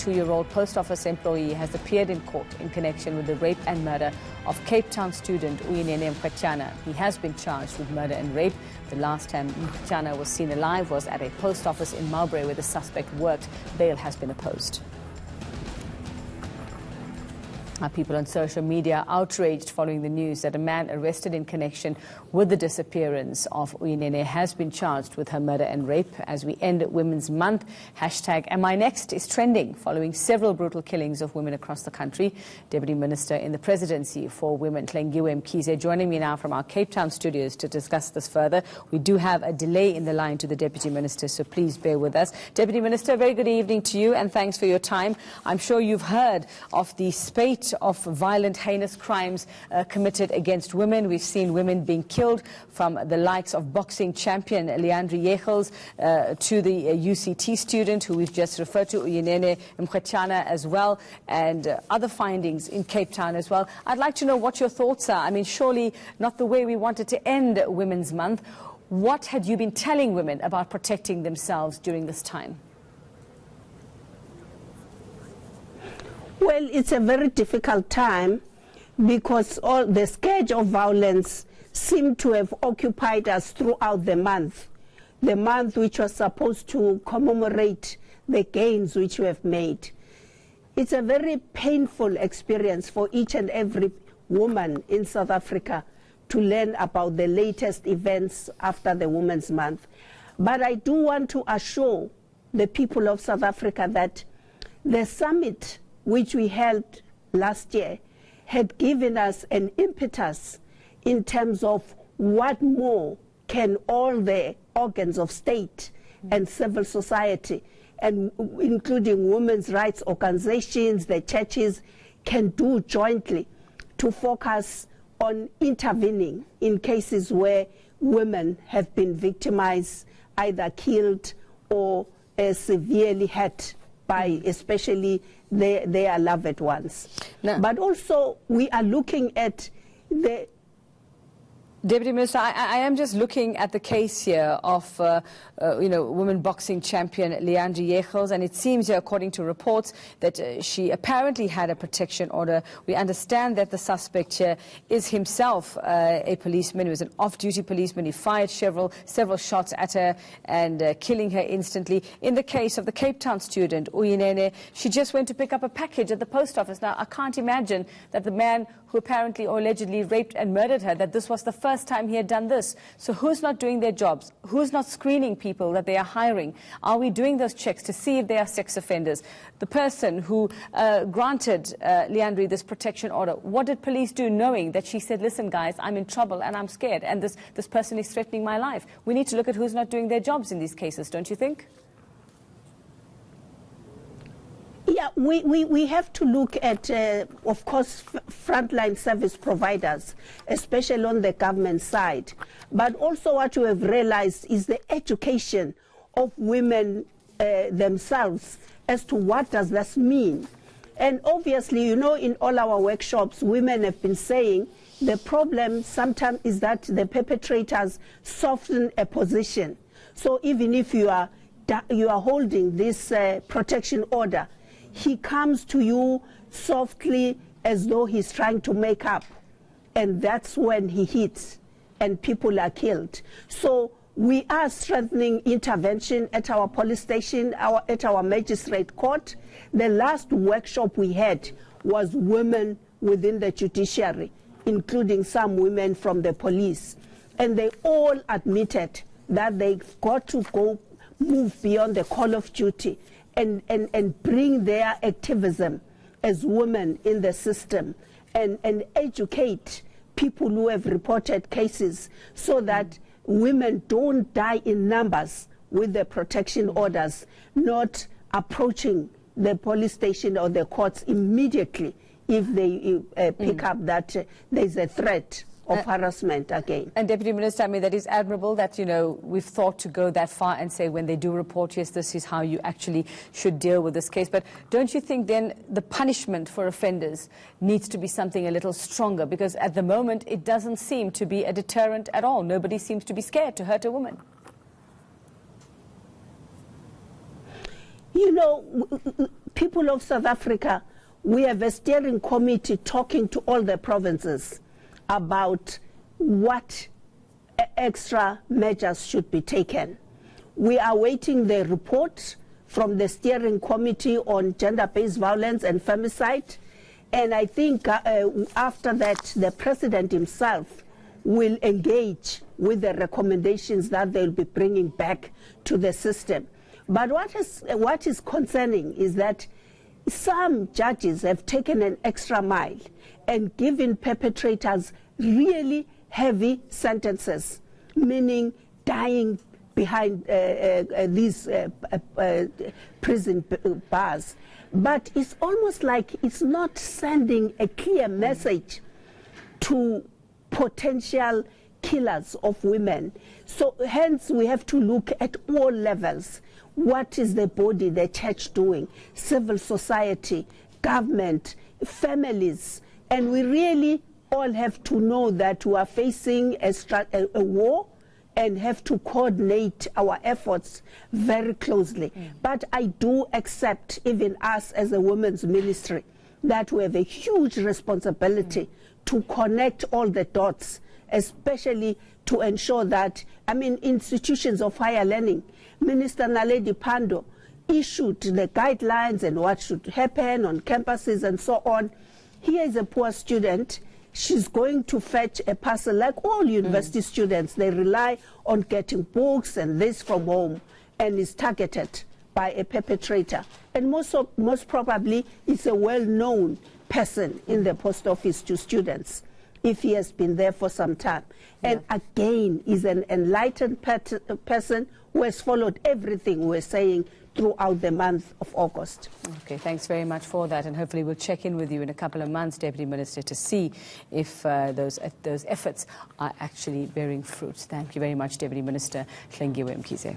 42-year-old post office employee has appeared in court in connection with the rape and murder of Cape Town student Uyinene Mrwetyana. He has been charged with murder and rape. The last time Mrwetyana was seen alive was at a post office in Mrwetyana where the suspect worked. Bail has been opposed. People on social media outraged following the news that a man arrested in connection with the disappearance of Uyinene has been charged with her murder and rape. As we end Women's Month, #AmINext is trending following several brutal killings of women across the country. Deputy Minister in the Presidency for Women Hlengiwe Mkhize joining me now from our Cape Town studios to discuss this further. We do have a delay in the line to the Deputy Minister, so please bear with us. Deputy Minister, very good evening to you and thanks for your time. I'm sure you've heard of the spate of violent, heinous crimes committed against women. We've seen women being killed, from the likes of boxing champion Leandri Yechels to the UCT student who we've just referred to, Uyinene Mrwetyana as well, and other findings in Cape Town as well. I'd like to know what your thoughts are. I mean, surely not the way we wanted to end Women's Month. What had you been telling women about protecting themselves during this time? Well, it's a very difficult time because all the scourge of violence seemed to have occupied us throughout the month which was supposed to commemorate the gains which we have made. It's a very painful experience for each and every woman in South Africa to learn about the latest events after the Women's Month. But I do want to assure the people of South Africa that the summit which we held last year had given us an impetus in terms of what more can all the organs of state and civil society, and including women's rights organizations, the churches, can do jointly to focus on intervening in cases where women have been victimized, either killed or severely hurt by especially their loved ones. Now, but also we are looking at the... Deputy Minister, I am just looking at the case here of, women boxing champion Leandri Yechels, and it seems here, according to reports, that she apparently had a protection order. We understand that the suspect here is himself a policeman. He was an off-duty policeman. He fired several shots at her and killing her instantly. In the case of the Cape Town student, Uyinene, she just went to pick up a package at the post office. Now, I can't imagine that the man who apparently or allegedly raped and murdered her, that this was the first time he had done this. So who's not doing their jobs? Who's not screening people that they are hiring? Are we doing those checks to see if they are sex offenders? The person who granted Leandri this protection order, what did police do knowing that she said, listen guys, I'm in trouble and I'm scared and this person is threatening my life? We need to look at who's not doing their jobs in these cases, don't you think? Yeah, we have to look at, of course, frontline service providers, especially on the government side. But also what you have realized is the education of women themselves as to what does this mean. And obviously, you know, in all our workshops, women have been saying the problem sometimes is that the perpetrators soften a position. So even if you are holding this protection order, he comes to you softly as though he's trying to make up. And that's when he hits and people are killed. So we are strengthening intervention at our police station, at our magistrate court. The last workshop we had was women within the judiciary, including some women from the police. And they all admitted that they've got to move beyond the call of duty and bring their activism as women in the system and educate people who have reported cases so that women don't die in numbers with the protection orders, not approaching the police station or the courts immediately if they pick up that there's a threat of harassment again. And Deputy Minister, I mean, that is admirable that, you know, we've thought to go that far and say when they do report, yes, this is how you actually should deal with this case. But don't you think then the punishment for offenders needs to be something a little stronger? Because at the moment, it doesn't seem to be a deterrent at all. Nobody seems to be scared to hurt a woman. You know, people of South Africa, we have a steering committee talking to all the provinces about what extra measures should be taken. We are waiting the report from the steering committee on gender-based violence and femicide. And I think after that, the president himself will engage with the recommendations that they'll be bringing back to the system. But what is concerning is that some judges have taken an extra mile and given perpetrators really heavy sentences, meaning dying behind these prison bars. But it's almost like it's not sending a clear message to potential killers of women. So hence we have to look at all levels. What is the body, the church doing? Civil society, government, families. And we really all have to know that we are facing a war and have to coordinate our efforts very closely. But I do accept, even us as a women's ministry, that we have a huge responsibility to connect all the dots, especially to ensure that, I mean, institutions of higher learning, Minister Naledi Pandor issued the guidelines and what should happen on campuses and so on. Here is a poor student. She's going to fetch a parcel like all university students. They rely on getting books and this from home, and is targeted by a perpetrator. And most probably it's a well-known person in the post office to students, if he has been there for some time. And again, is an enlightened person who has followed everything we're saying throughout the month of August. Okay, thanks very much for that, and hopefully we'll check in with you in a couple of months, Deputy Minister, to see if those efforts are actually bearing fruit. Thank you very much, Deputy Minister Hlengiwe Mkhize.